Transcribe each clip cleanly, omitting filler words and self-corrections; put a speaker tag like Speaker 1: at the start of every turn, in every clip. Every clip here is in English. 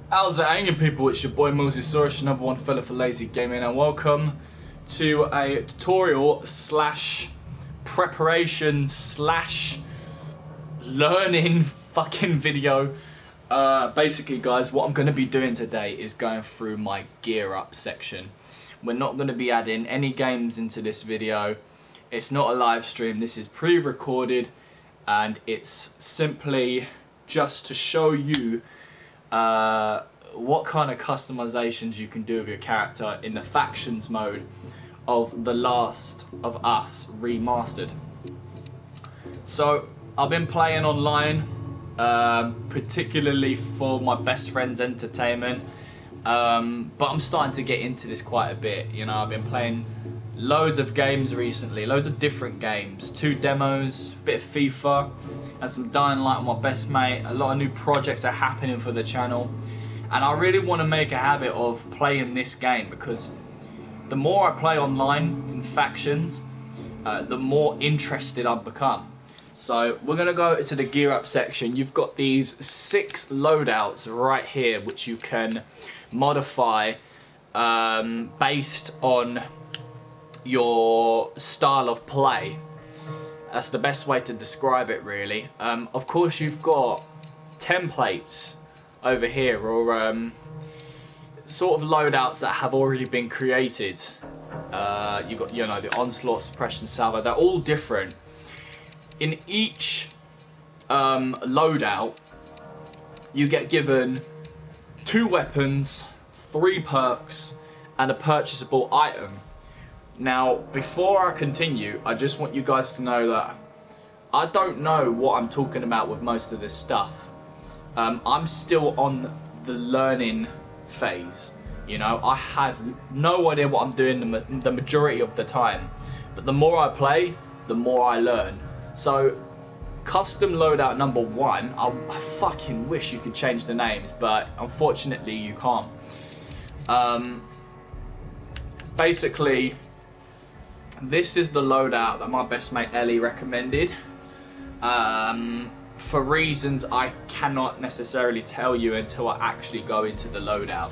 Speaker 1: How's it hanging, people? It's your boy MillzySawUs, your #1 fella for lazy gaming, and welcome to a tutorial slash preparation slash learning fucking video. Basically, guys, what I'm going to be doing today is going through my gear up section. We're not going to be adding any games into this video. It's not a live stream. This is pre-recorded, and it's simply just to show you what kind of customizations you can do with your character in the factions mode of The Last of Us Remastered. So I've been playing online, particularly for my best friend's entertainment, but I'm starting to get into this quite a bit. You know, I've been playing loads of games recently, loads of different games, 2 demos, a bit of FIFA, and some Dying Light with my best mate. A lot of new projects are happening for the channel, and I really want to make a habit of playing this game, because the more I play online in factions, the more interested I've become. So we're going to go to the gear up section. You've got these 6 loadouts right here, which you can modify based on your style of play. That's the best way to describe it, really. Of course, you've got templates over here, or sort of loadouts that have already been created. You've got, you know, the onslaught, suppression, salvo. They're all different. In each loadout, you get given 2 weapons, 3 perks, and a purchasable item. Now, before I continue, I just want you guys to know that I don't know what I'm talking about with most of this stuff. I'm still on the learning phase. You know, I have no idea what I'm doing the majority of the time. But the more I play, the more I learn. So, custom loadout number 1, I fucking wish you could change the names, but unfortunately you can't. Basically, this is the loadout that my best mate Ellie recommended. For reasons I cannot necessarily tell you until I actually go into the loadout.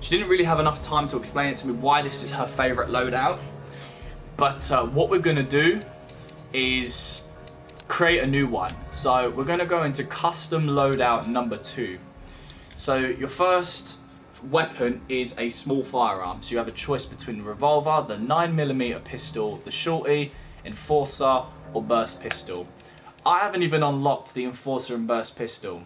Speaker 1: She didn't really have enough time to explain it to me why this is her favourite loadout. But what we're going to do is create a new one. So we're going to go into custom loadout number 2. So your first weapon is a small firearm, so you have a choice between the revolver, the 9mm pistol, the shorty, enforcer, or burst pistol. I haven't even unlocked the enforcer and burst pistol,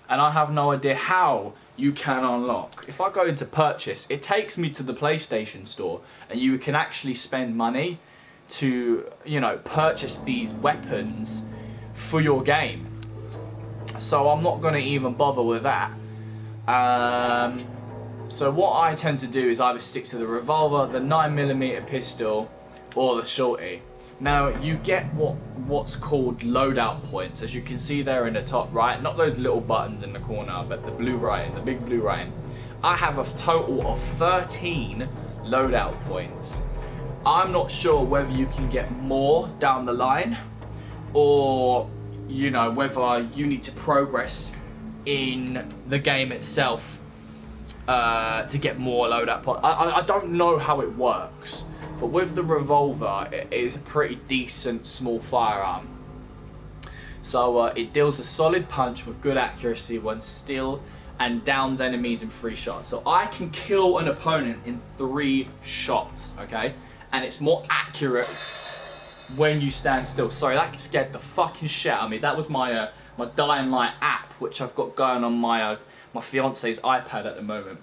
Speaker 1: and I have no idea how you can unlock. If I go into purchase, it takes me to the PlayStation store, and you can actually spend money to, you know, purchase these weapons for your game. So I'm not going to even bother with that. So what I tend to do is either stick to the revolver, the 9mm pistol, or the shorty. Now you get what's called loadout points, as you can see there in the top right. Not those little buttons in the corner, but the blue writing, the big blue writing. I have a total of 13 loadout points. I'm not sure whether you can get more down the line, or, you know, whether you need to progress in the game itself to get more loadout points. I don't know how it works, but with the revolver, it is a pretty decent small firearm. So it deals a solid punch with good accuracy when still, and downs enemies in 3 shots. So I can kill an opponent in 3 shots, okay? And it's more accurate when you stand still. Sorry, that scared the fucking shit out of me. That was my my Dying Light app, which I've got going on my my fiance's iPad at the moment.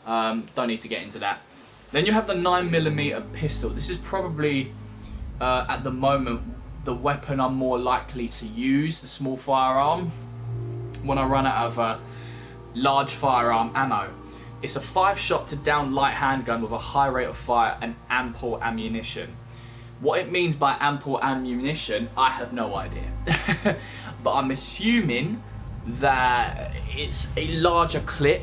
Speaker 1: Don't need to get into that. Then you have the 9mm pistol. This is probably, at the moment, the weapon I'm more likely to use, the small firearm, when I run out of large firearm ammo. It's a 5-shot to down light handgun with a high rate of fire and ample ammunition. What it means by ample ammunition, I have no idea. But I'm assuming that it's a larger clip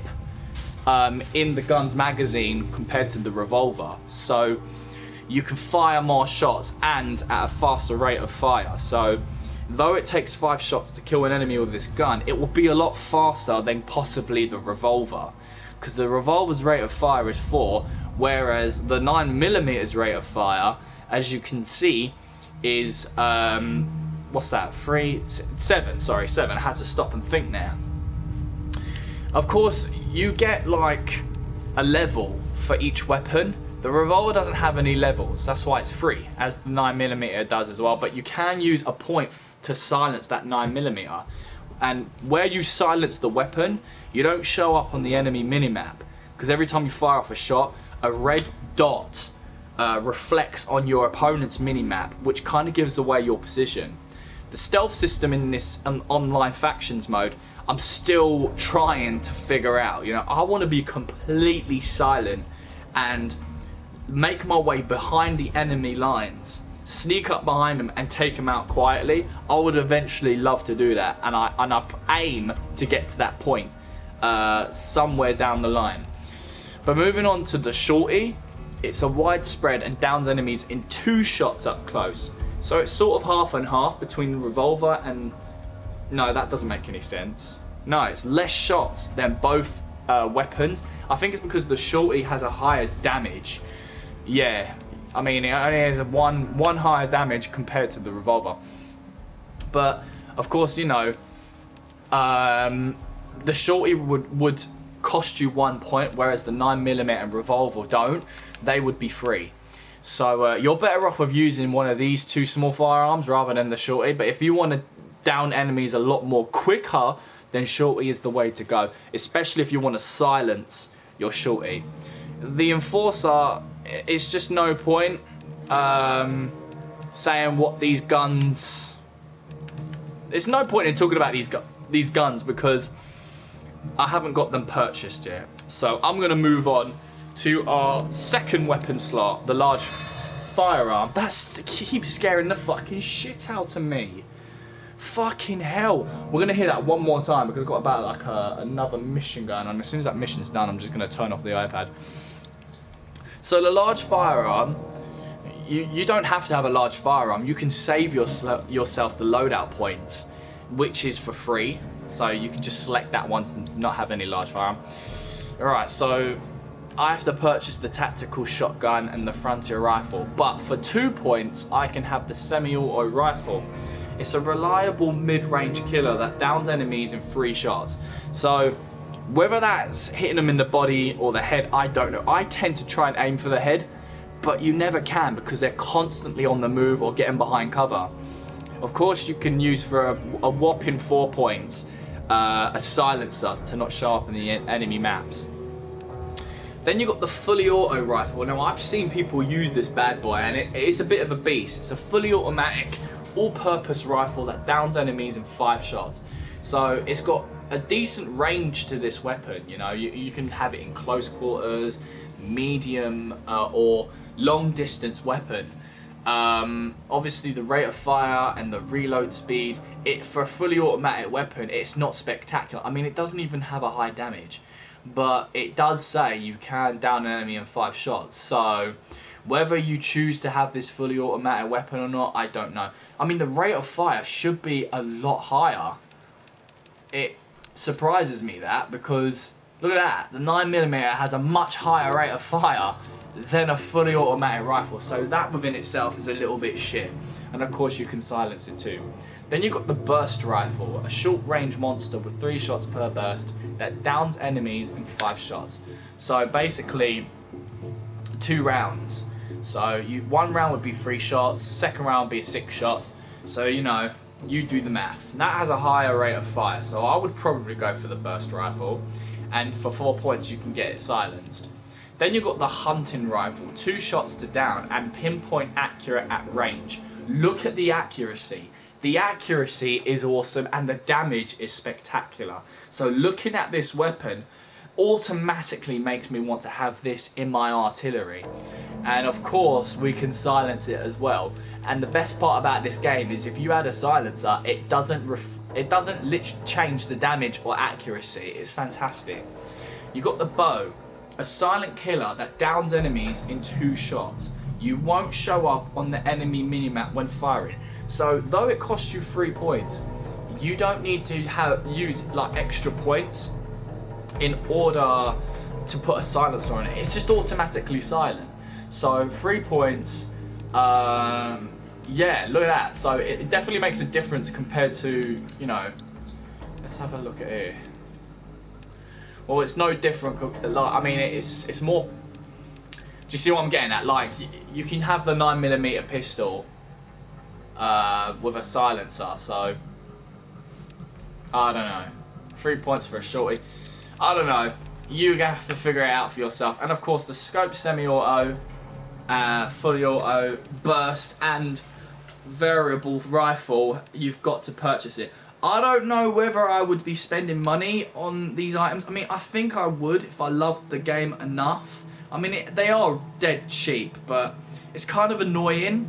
Speaker 1: in the gun's magazine compared to the revolver. So you can fire more shots and at a faster rate of fire. So though it takes 5 shots to kill an enemy with this gun, it will be a lot faster than possibly the revolver, because the revolver's rate of fire is 4, whereas the 9mm rate of fire, as you can see, is what's that? 7. Sorry, 7. I had to stop and think there. Of course, you get like a level for each weapon. The revolver doesn't have any levels, that's why it's free, as the 9mm does as well. But you can use a point to silence that 9mm, and where you silence the weapon, you don't show up on the enemy minimap, because every time you fire off a shot, a red dot reflects on your opponent's minimap, which kind of gives away your position. The stealth system in this online factions mode, I'm still trying to figure out. You know, I want to be completely silent and make my way behind the enemy lines, sneak up behind them and take them out quietly. I would eventually love to do that, and I aim to get to that point somewhere down the line. But moving on to the shorty, it's a widespread and downs enemies in 2 shots up close. So it's sort of half and half between the revolver and... No, that doesn't make any sense. No, it's less shots than both weapons. I think it's because the shorty has a higher damage. Yeah, I mean, it only has one higher damage compared to the revolver. But, of course, you know, the shorty would cost you 1 point, whereas the 9mm and revolver don't. They would be free. So you're better off with using one of these 2 small firearms rather than the shorty. But if you want to down enemies a lot more quicker, then shorty is the way to go, especially if you want to silence your shorty. The enforcer, it's just no point saying what these guns... There's no point in talking about these guns because I haven't got them purchased yet. So I'm going to move on to our second weapon slot, the large firearm. That keeps scaring the fucking shit out of me. Fucking hell. We're going to hear that one more time because I've got about like another mission going on. As soon as that mission's done, I'm just going to turn off the iPad. So the large firearm, you don't have to have a large firearm. You can save yourself the loadout points, which is for free. So you can just select that one to not have any large firearm. Alright, so I have to purchase the tactical shotgun and the frontier rifle. But for 2 points, I can have the semi-auto rifle. It's a reliable mid-range killer that downs enemies in 3 shots. So whether that's hitting them in the body or the head, I don't know. I tend to try and aim for the head, but you never can because they're constantly on the move or getting behind cover. Of course, you can use for a whopping 4 points a silencer to not show up in the enemy maps. Then you got the fully auto rifle. Now I've seen people use this bad boy, and it is a bit of a beast. It's a fully automatic, all-purpose rifle that downs enemies in 5 shots. So it's got a decent range to this weapon. You know, you can have it in close quarters, medium, or long distance weapon. Obviously the rate of fire and the reload speed, for a fully automatic weapon, it's not spectacular. I mean, it doesn't even have a high damage, but it does say you can down an enemy in 5 shots. So whether you choose to have this fully automatic weapon or not, I don't know. I mean, the rate of fire should be a lot higher. It surprises me that, because look at that, the 9mm has a much higher rate of fire than a fully automatic rifle, so that within itself is a little bit shit. And of course you can silence it too. Then you've got the burst rifle, a short range monster with 3 shots per burst that downs enemies in 5 shots. So basically 2 rounds. So one round would be 3 shots, second round would be 6 shots. So you know, you do the math. And that has a higher rate of fire, so I would probably go for the burst rifle. And for 4 points you can get it silenced. Then you've got the hunting rifle, 2 shots to down and pinpoint accurate at range. Look at the accuracy. The accuracy is awesome and the damage is spectacular. So looking at this weapon automatically makes me want to have this in my artillery. And of course we can silence it as well. And the best part about this game is if you add a silencer, it doesn't literally change the damage or accuracy. It's fantastic. You got the bow, a silent killer that downs enemies in 2 shots. You won't show up on the enemy minimap when firing. So though it costs you 3 points, you don't need to use like extra points in order to put a silencer on it. It's just automatically silent. So 3 points, yeah, look at that. So it definitely makes a difference compared to, you know, let's have a look at here. Well, it's no different. Like, I mean, it's more. Do you see what I'm getting at? Like, you can have the 9mm pistol with a silencer. So I don't know. 3 points for a shorty. I don't know. You have to figure it out for yourself. And of course, the scope semi-auto, fully auto, burst, and variable rifle. You've got to purchase it. I don't know whether I would be spending money on these items. I mean, I think I would if I loved the game enough. I mean, they are dead cheap, but it's kind of annoying.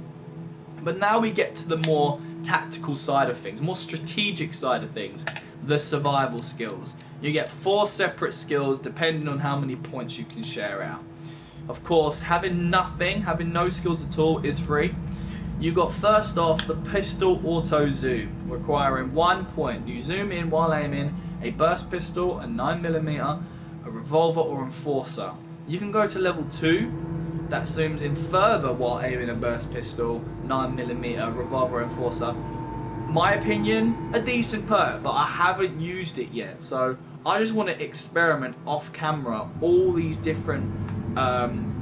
Speaker 1: But now we get to the more tactical side of things, more strategic side of things, the survival skills. You get 4 separate skills depending on how many points you can share out. Of course, having no skills at all is free. You got first off the pistol auto zoom, requiring 1 point. You zoom in while aiming a burst pistol, a 9mm, a revolver or enforcer. You can go to level 2, that zooms in further while aiming a burst pistol, 9mm, revolver, enforcer. My opinion, a decent perk, but I haven't used it yet. So I just want to experiment off camera all these different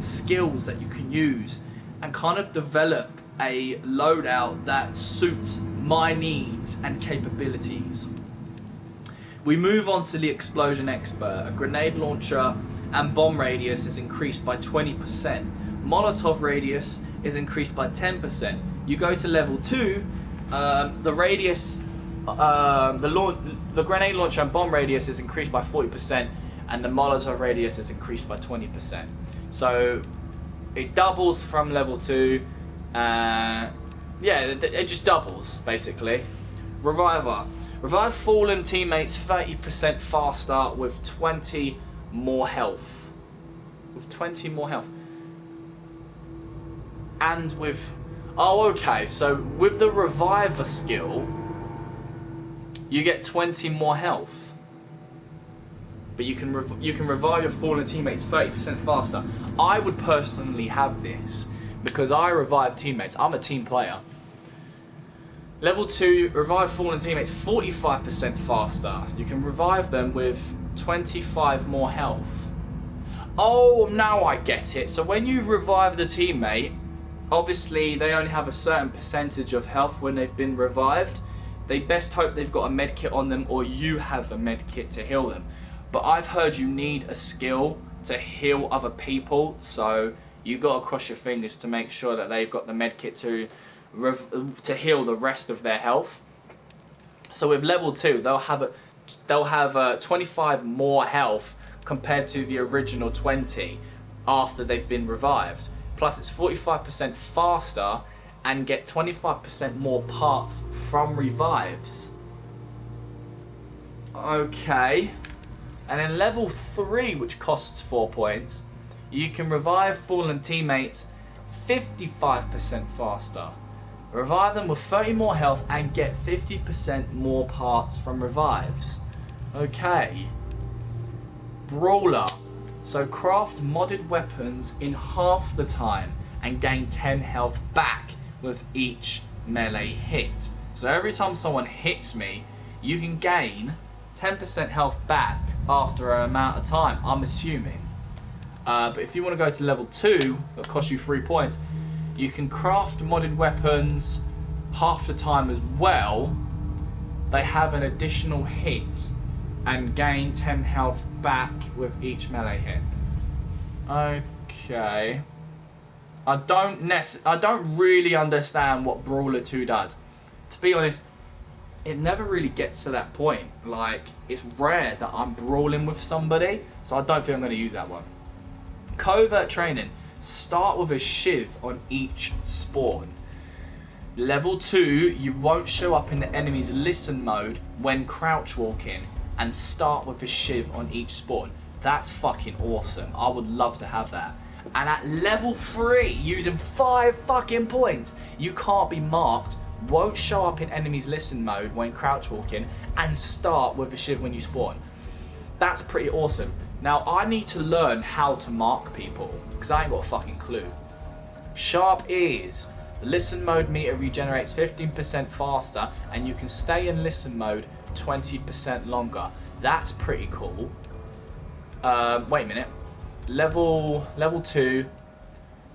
Speaker 1: skills that you can use and kind of develop a loadout that suits my needs and capabilities. We move on to the explosion expert. A grenade launcher and bomb radius is increased by 20%. Molotov radius is increased by 10%. You go to level 2, the radius, the grenade launcher and bomb radius is increased by 40%, and the Molotov radius is increased by 20%. So it doubles from level 2. Yeah, it just doubles, basically. Reviver. Revive fallen teammates 30% faster with 20 more health. With 20 more health. And with... Oh, okay, so with the Reviver skill, you get 20 more health. But you can revive your fallen teammates 30% faster. I would personally have this, because I revive teammates. I'm a team player. Level 2, revive fallen teammates 45% faster. You can revive them with 25 more health. Oh, now I get it. So when you revive the teammate, obviously they only have a certain percentage of health when they've been revived. They best hope they've got a med kit on them, or you have a med kit to heal them. But I've heard you need a skill to heal other people, so you got to cross your fingers to make sure that they've got the med kit to heal the rest of their health. So with level 2, they'll have 25 more health compared to the original 20 after they've been revived. Plus it's 45% faster and get 25% more parts from revives. Okay. And then level 3, which costs 4 points, you can revive fallen teammates 55% faster. Revive them with 30 more health and get 50% more parts from revives. Okay. Brawler. So craft modded weapons in half the time and gain 10 health back with each melee hit. So every time someone hits me, you can gain 10% health back after an amount of time, I'm assuming. But if you want to go to level 2, that costs you 3 points, you can craft modded weapons half the time as well. They have an additional hit and gain 10 health back with each melee hit. Okay. I don't really understand what Brawler 2 does. To be honest, it never really gets to that point. Like, it's rare that I'm brawling with somebody, so I don't think I'm going to use that one. Covert training. Start with a shiv on each spawn. Level 2, you won't show up in the enemy's listen mode when crouch walking, and start with a shiv on each spawn. That's fucking awesome. I would love to have that. And at level 3, using 5 fucking points, you can't be marked won't show up in enemies listen mode when crouch walking, and start with a shiv when you spawn. That's pretty awesome. Now I need to learn how to mark people, because I ain't got a fucking clue. Sharp ears. The listen mode meter regenerates 15% faster, and you can stay in listen mode 20% longer. That's pretty cool. Wait a minute. Level 2,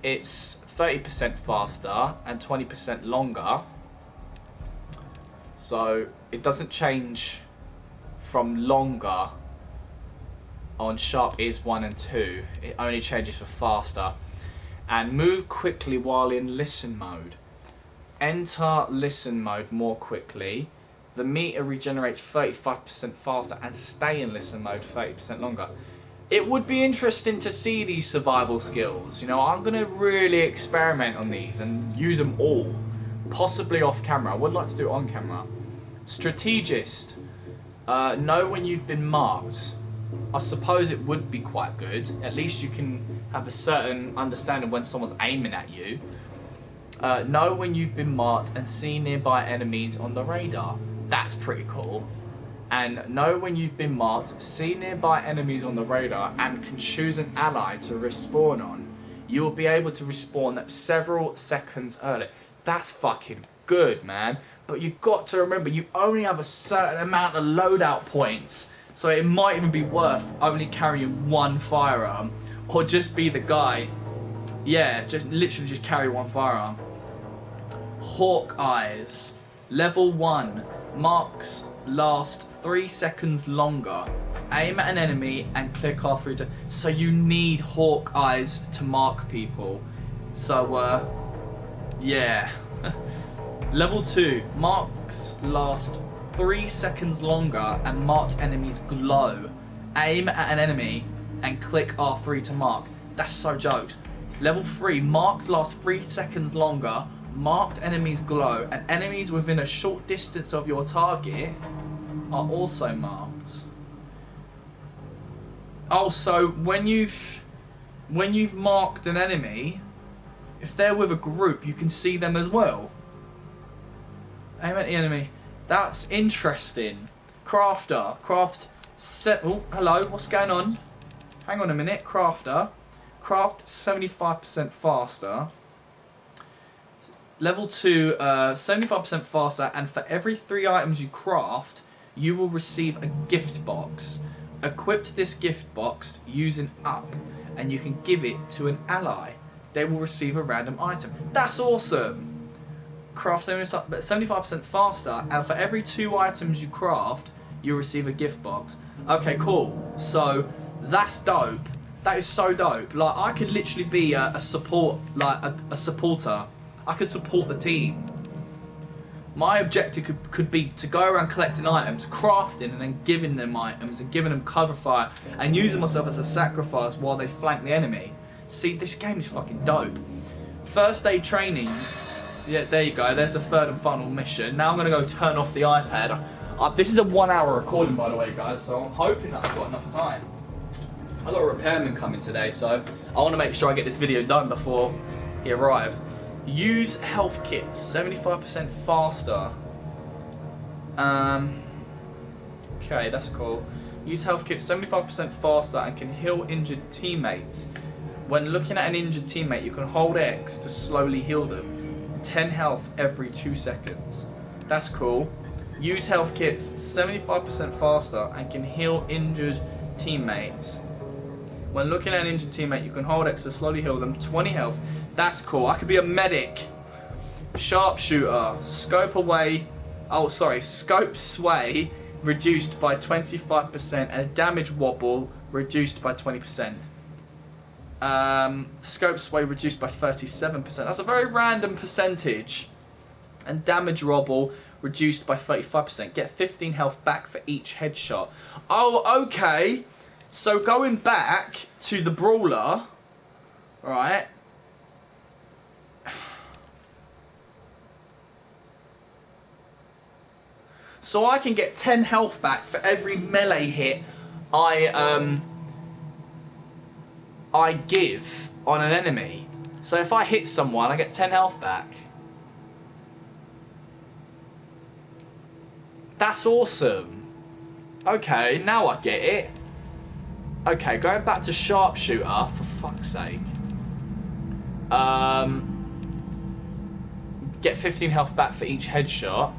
Speaker 1: it's 30% faster and 20% longer. So it doesn't change from longer on Sharp Ears 1 and 2. It only changes for faster. And move quickly while in listen mode. Enter listen mode more quickly. The meter regenerates 35% faster, and stay in listen mode 30% longer. It would be interesting to see these survival skills. You know, I'm going to really experiment on these and use them all. Possibly off camera. I would like to do it on camera. Strategist. Know when you've been marked. I suppose it would be quite good. At least you can have a certain understanding when someone's aiming at you. Know when you've been marked and see nearby enemies on the radar. That's pretty cool. And know when you've been marked, see nearby enemies on the radar, and can choose an ally to respawn on. You will be able to respawn several seconds early. That's fucking good, man. But you've got to remember, you only have a certain amount of loadout points. So it might even be worth only carrying one firearm, or just be the guy. Yeah, just literally just carry one firearm. Hawk eyes. Level 1. Marks last 3 seconds longer. Aim at an enemy and click R3 to... So you need hawk eyes to mark people. So, yeah. Level 2. Marks last 3 seconds longer and marked enemies glow. Aim at an enemy and click R3 to mark. That's so jokes. Level 3. Marks last 3 seconds longer. Marked enemies glow, and enemies within a short distance of your target are also marked. Oh, so when you've marked an enemy, if they're with a group, you can see them as well. Aim at the enemy. That's interesting. Crafter. Oh, hello, what's going on? Hang on a minute. Crafter. Craft 75% faster. Level 2, 75% faster, and for every 3 items you craft, you will receive a gift box. Equip this gift box using up, and you can give it to an ally. They will receive a random item. That's awesome! Craft 75% faster, and for every 2 items you craft, you'll receive a gift box. Okay, cool. So, that's dope. That is so dope. Like, I could literally be a support, like a supporter. I could support the team. My objective could be to go around collecting items, crafting, and then giving them items and giving them cover fire and using myself as a sacrifice while they flank the enemy. See, this game is fucking dope. First aid training. Yeah, there you go. There's the third and final mission. Now I'm going to go turn off the iPad. This is a 1 hour recording, by the way, guys, so I'm hoping that I've got enough time. I've got a repairman coming today, so I want to make sure I get this video done before he arrives. Use health kits 75% faster. Okay, that's cool. Use health kits 75% faster and can heal injured teammates. When looking at an injured teammate, you can hold X to slowly heal them. 10 health every 2 seconds. That's cool. Use health kits 75% faster and can heal injured teammates. When looking at an injured teammate, you can hold X to slowly heal them. 20 health. That's cool. I could be a medic. Sharpshooter. Scope away. Oh, sorry. Scope sway reduced by 25% and damage wobble reduced by 20%. Scope sway reduced by 37%. That's a very random percentage. And damage wobble reduced by 35%. Get 15 health back for each headshot. Oh, okay. So going back to the brawler, right? So I can get 10 health back for every melee hit I give on an enemy. So if I hit someone, I get 10 health back. That's awesome. Okay, now I get it. Okay, going back to sharpshooter, for fuck's sake. Get 15 health back for each headshot.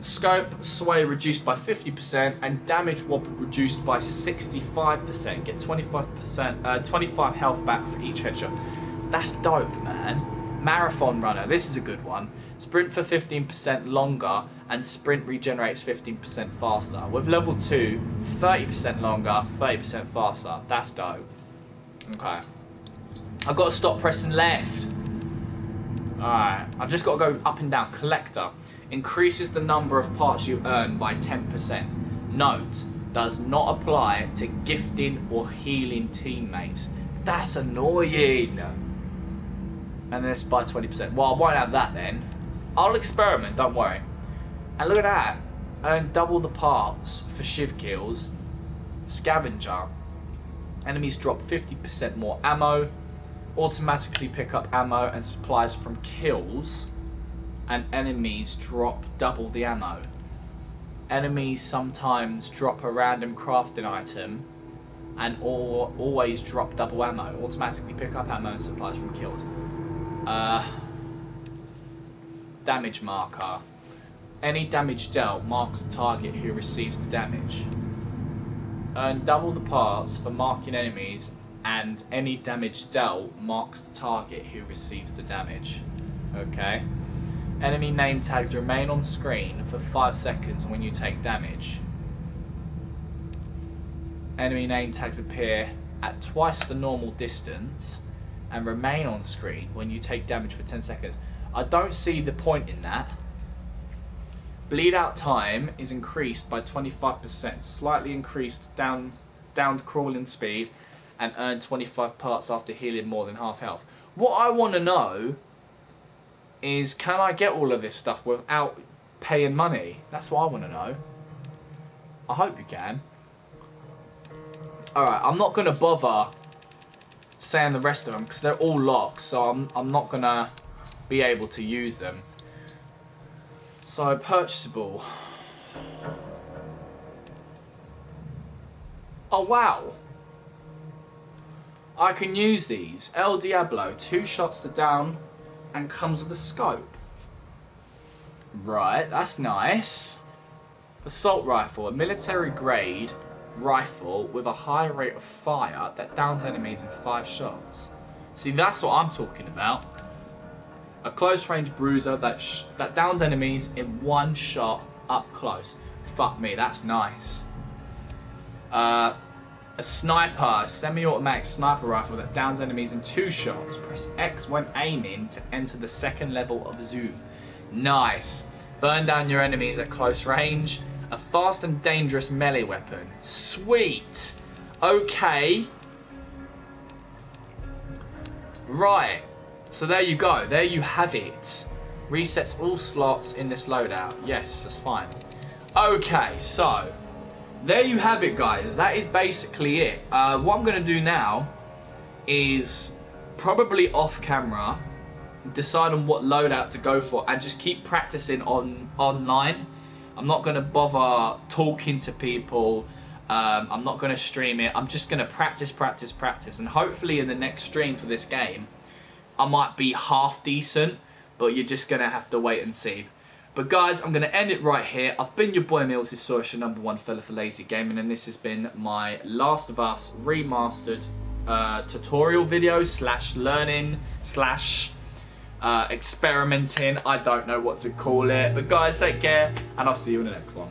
Speaker 1: Scope sway reduced by 50% and damage wobble reduced by 65%. Get 25 health back for each headshot. That's dope, man. Marathon runner, this is a good one. Sprint for 15% longer and sprint regenerates 15% faster. With level 2, 30% longer, 30% faster. That's dope. Okay. I've got to stop pressing left. Alright, I've just got to go up and down. Collector. Increases the number of parts you earn by 10%. Note, does not apply to gifting or healing teammates. That's annoying. And it's by 20%. Well, I won't have that then. I'll experiment, don't worry. And look at that. Earn double the parts for shiv kills. Scavenger. Enemies drop 50% more ammo. Automatically pick up ammo and supplies from kills. And enemies drop double the ammo. Enemies sometimes drop a random crafting item. And always drop double ammo. Automatically pick up ammo and supplies from kills. Damage marker. Any damage dealt marks the target who receives the damage. Earn double the parts for marking enemies, and any damage dealt marks the target who receives the damage. Okay. Enemy name tags remain on screen for 5 seconds when you take damage. Enemy name tags appear at twice the normal distance and remain on screen when you take damage for 10 seconds. I don't see the point in that. Bleed out time is increased by 25%, slightly increased down crawling speed, and earn 25 parts after healing more than half health. What I want to know is, can I get all of this stuff without paying money? That's what I want to know. I hope you can. Alright, I'm not going to bother saying the rest of them because they're all locked, so I'm not going to be able to use them. So, purchasable. Oh, wow. I can use these. El Diablo, 2 shots to down and comes with a scope. Right, that's nice. Assault rifle, a military grade rifle with a high rate of fire that downs enemies in 5 shots. See, that's what I'm talking about. A close range bruiser that downs enemies in 1 shot up close. Fuck me, that's nice. A sniper, semi-automatic sniper rifle that downs enemies in 2 shots. Press X when aiming to enter the 2nd level of zoom. Nice. Burn down your enemies at close range. A fast and dangerous melee weapon. Sweet. Okay. Right. So there you go. There you have it. Resets all slots in this loadout. Yes, that's fine. Okay, so there you have it, guys. That is basically it. What I'm going to do now is probably off camera decide on what loadout to go for and just keep practicing online. I'm not going to bother talking to people. I'm not going to stream it. I'm just going to practice, and hopefully in the next stream for this game I might be half decent, but you're just going to have to wait and see. But guys, I'm going to end it right here. I've been your boy MillzySawUs, your #1 fella for lazy gaming, and this has been my Last of Us Remastered tutorial video / learning / experimenting. I don't know what to call it. But guys, take care, and I'll see you in the next one.